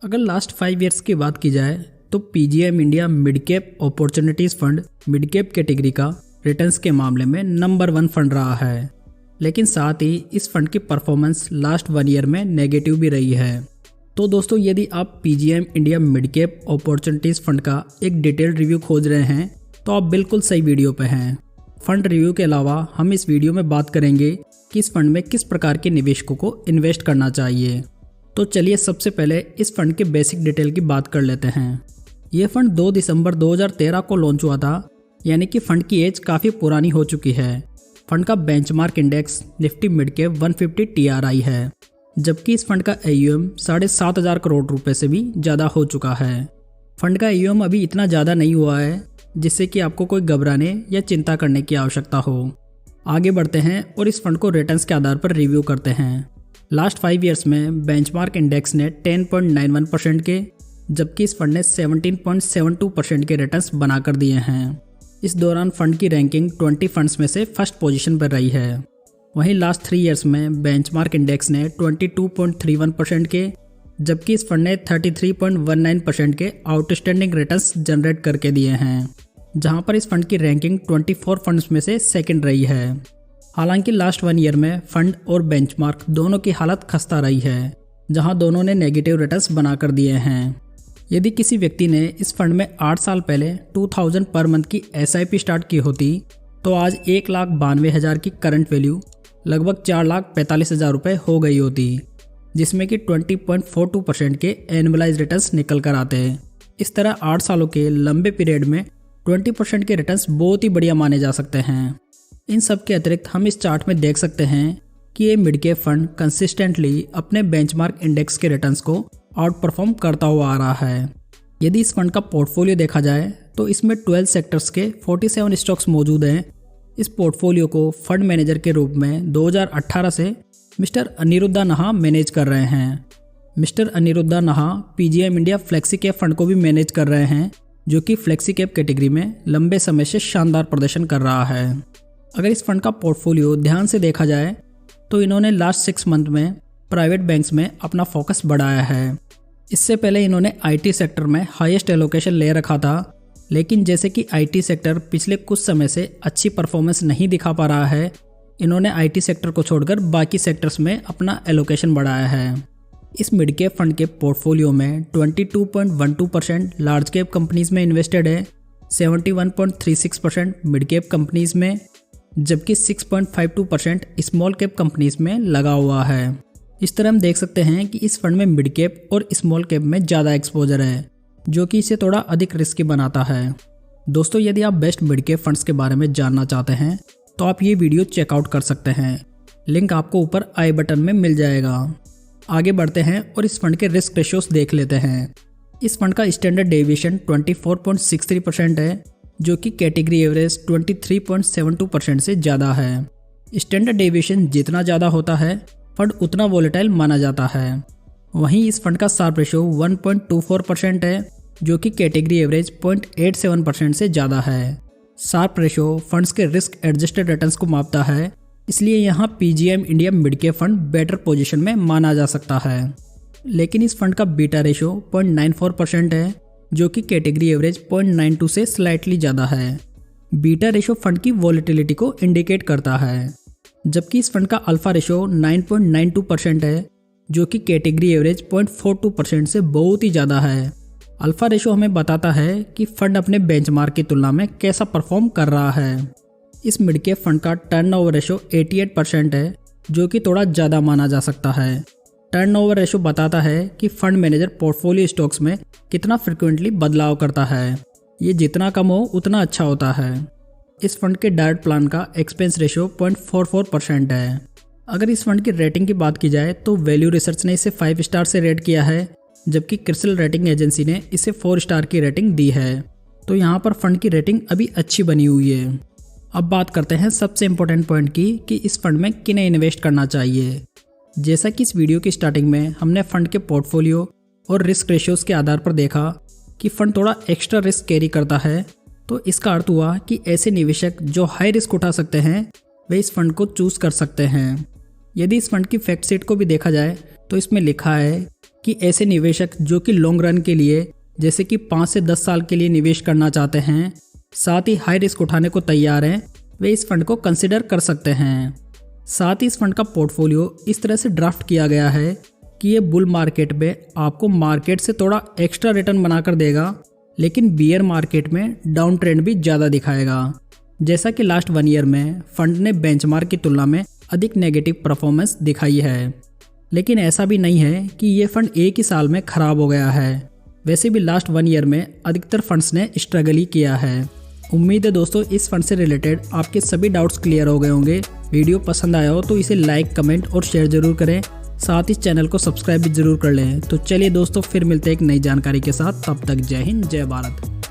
अगर last 5 years की बात की जाए तो PGM India mid cap opportunities fund mid cap category का रिटर्न्स के मामले में नंबर 1 फंड रहा है। लेकिन साथ ही इस फंड की परफॉर्मेंस लास्ट 1 ईयर में नेगेटिव भी रही है। तो दोस्तों, यदि आप PGM India mid cap opportunities fund का एक डिटेल्ड रिव्यू खोज रहे हैं तो आप बिल्कुल सही वीडियो पे हैं। फंड रिव्यू के अलावा हम इस वीडियो में बात करेंगे कि इस फंड में किस प्रकार के निवेशकों को इन्वेस्ट करना चाहिए। तो चलिए सबसे पहले इस फंड के बेसिक डिटेल की बात कर लेते हैं। ये फंड 2 दिसंबर 2013 को लॉन्च हुआ था, यानी कि फंड की एज काफ़ी पुरानी हो चुकी है। फंड का benchmark index Nifty mid cap 150 TRI है, जबकि इस फंड का AUM 7,500 करोड़ रुपए से भी ज़्यादा हो चुका है। फंड का AUM अभी इतना ज़्यादा नहीं हुआ है जिससे कि आपको कोई घबराने या चिंता करने की आवश्यकता हो। आगे बढ़ते हैं और इस फंड को रिटर्न्स के आधार पर रिव्यू करते हैं। लास्ट 5 ईयर्स में बेंचमार्क इंडेक्स ने 10.91% के, जबकि इस फंड ने 17.72% के रिटर्न्स बनाकर दिए हैं। इस दौरान फंड की रैंकिंग 20 फंड्स में से फर्स्ट पोजीशन पर रही है। वहीं लास्ट 3 ईयर्स में बेंचमार्क इंडेक्स ने 22.31% के, जबकि इस फंड ने 33.19% के आउटस्टैंडिंग रिटर्न्स जनरेट करके दिए हैं, जहां पर इस फंड की रैंकिंग 24 फंड्स में से सेकंड रही है। हालांकि लास्ट 1 ईयर में फंड और बेंचमार्क दोनों की हालत खस्ता रही है, जहां दोनों ने नेगेटिव रिटर्न्स बनाकर दिए हैं। यदि किसी व्यक्ति ने इस फंड में 8 साल पहले 2000 पर मंथ की SIP स्टार्ट की होती तो आज 1,92,000 की करंट वैल्यू लगभग 4,45,000 रुपये हो गई होती, जिसमें कि 20.42% के एनुअलाइज रिटर्न्स निकल कर आते हैं। इस तरह 8 सालों के लंबे पीरियड में 20% के रिटर्न्स बहुत ही बढ़िया माने जा सकते हैं। इन सब के अतिरिक्त हम इस चार्ट में देख सकते हैं कि ये मिड कैप फंड कंसिस्टेंटली अपने बेंचमार्क इंडेक्स के रिटर्न्स को आउट परफॉर्म करता हुआ आ रहा है। यदि इस फंड का पोर्टफोलियो देखा जाए तो इसमें 12 सेक्टर्स के 47 स्टॉक्स मौजूद हैं। इस पोर्टफोलियो को फंड मैनेजर के रूप में 2018 से मिस्टर अनिरुद्धा नाहा मैनेज कर रहे हैं। मिस्टर अनिरुद्धा नाहा PGM India flexi cap fund को भी मैनेज कर रहे हैं, जो कि फ्लेक्सी कैप कैटेगरी में लंबे समय से शानदार प्रदर्शन कर रहा है। अगर इस फंड का पोर्टफोलियो ध्यान से देखा जाए तो इन्होंने लास्ट 6 मंथ में प्राइवेट बैंक्स में अपना फोकस बढ़ाया है। इससे पहले इन्होंने IT सेक्टर में हाईएस्ट एलोकेशन ले रखा था, लेकिन जैसे कि IT सेक्टर पिछले कुछ समय से अच्छी परफॉर्मेंस नहीं दिखा पा रहा है, इन्होंने IT सेक्टर को छोड़कर बाकी सेक्टर्स में अपना एलोकेशन बढ़ाया है। इस मिड कैप फंड के पोर्टफोलियो में 22.12% लार्ज कैप कंपनीज में इन्वेस्टेड है, 71.36% मिड कैप कंपनीज में, जबकि 6.52% स्मॉल कैप कंपनीज में लगा हुआ है। इस तरह हम देख सकते हैं कि इस फंड में मिड कैप और स्मॉल कैप में ज़्यादा एक्सपोजर है, जो कि इसे थोड़ा अधिक रिस्की बनाता है। दोस्तों, यदि आप बेस्ट मिड कैप फंड्स के बारे में जानना चाहते हैं तो आप ये वीडियो चेकआउट कर सकते हैं। लिंक आपको ऊपर आई बटन में मिल जाएगा। आगे बढ़ते हैं और इस फंड के रिस्क रेशियोस देख लेते हैं। इस फंड का स्टैंडर्ड डेविएशन 24.63% है, जो कि कैटेगरी एवरेज 23.72% से ज़्यादा है। स्टैंडर्ड डेविएशन जितना ज़्यादा होता है, फंड उतना वोलेटाइल माना जाता है। वहीं इस फंड का शार्प रेशियो 1.24% है, जो कि कैटेगरी एवरेज 0.87% से ज़्यादा है। शार्प रेशियो फंड्स के रिस्क एडजस्टेड रिटर्न्स को मापता है, इसलिए यहाँ PGM India mid cap fund better position में माना जा सकता है। लेकिन इस फंड का बीटा रेशियो 0.94% है, जो कि कैटेगरी एवरेज 0.92 से स्लाइटली ज़्यादा है। बीटा रेशियो फंड की वॉलेटिलिटी को इंडिकेट करता है, जबकि इस फंड का अल्फा रेशियो 9.92% है, जो कि कैटेगरी एवरेज 0.42% से बहुत ही ज़्यादा है। अल्फा रेशियो हमें बताता है कि फंड अपने बेंचमार्क की तुलना में कैसा परफॉर्म कर रहा है। इस मिड कैप फंड का टर्नओवर रेशियो 88% है, जो कि थोड़ा ज़्यादा माना जा सकता है। टर्नओवर रेशियो बताता है कि फंड मैनेजर पोर्टफोलियो स्टॉक्स में कितना फ्रिक्वेंटली बदलाव करता है। ये जितना कम हो उतना अच्छा होता है। इस फंड के डायरेक्ट प्लान का एक्सपेंस रेशियो 0.44% है। अगर इस फंड की रेटिंग की बात की जाए तो वैल्यू रिसर्च ने इसे 5 स्टार से रेट किया है, जबकि क्रिसिल रेटिंग एजेंसी ने इसे 4 स्टार की रेटिंग दी है। तो यहाँ पर फंड की रेटिंग अभी अच्छी बनी हुई है। अब बात करते हैं सबसे इम्पोर्टेंट पॉइंट की कि इस फंड में किन्हें इन्वेस्ट करना चाहिए। जैसा कि इस वीडियो की स्टार्टिंग में हमने फंड के पोर्टफोलियो और रिस्क रेशियोज के आधार पर देखा कि फंड थोड़ा एक्स्ट्रा रिस्क कैरी करता है, तो इसका अर्थ हुआ कि ऐसे निवेशक जो हाई रिस्क उठा सकते हैं वे इस फंड को चूज कर सकते हैं। यदि इस फंड की फैक्ट शीट को भी देखा जाए तो इसमें लिखा है कि ऐसे निवेशक जो कि लॉन्ग रन के लिए जैसे कि 5 से 10 साल के लिए निवेश करना चाहते हैं, साथ ही हाई रिस्क उठाने को तैयार हैं, वे इस फंड को कंसिडर कर सकते हैं। साथ ही इस फंड का पोर्टफोलियो इस तरह से ड्राफ्ट किया गया है कि ये बुल मार्केट में आपको मार्केट से थोड़ा एक्स्ट्रा रिटर्न बनाकर देगा, लेकिन बियर मार्केट में डाउन ट्रेंड भी ज़्यादा दिखाएगा। जैसा कि लास्ट 1 ईयर में फंड ने बेंचमार्क की तुलना में अधिक नेगेटिव परफॉर्मेंस दिखाई है। लेकिन ऐसा भी नहीं है कि ये फंड एक ही साल में खराब हो गया है। वैसे भी लास्ट 1 ईयर में अधिकतर फंड्स ने स्ट्रगल ही किया है। उम्मीद है दोस्तों इस फंड से रिलेटेड आपके सभी डाउट्स क्लियर हो गए होंगे। वीडियो पसंद आया हो तो इसे लाइक, कमेंट और शेयर जरूर करें। साथ ही चैनल को सब्सक्राइब भी जरूर कर लें। तो चलिए दोस्तों फिर मिलते हैं एक नई जानकारी के साथ। तब तक जय हिंद, जय भारत।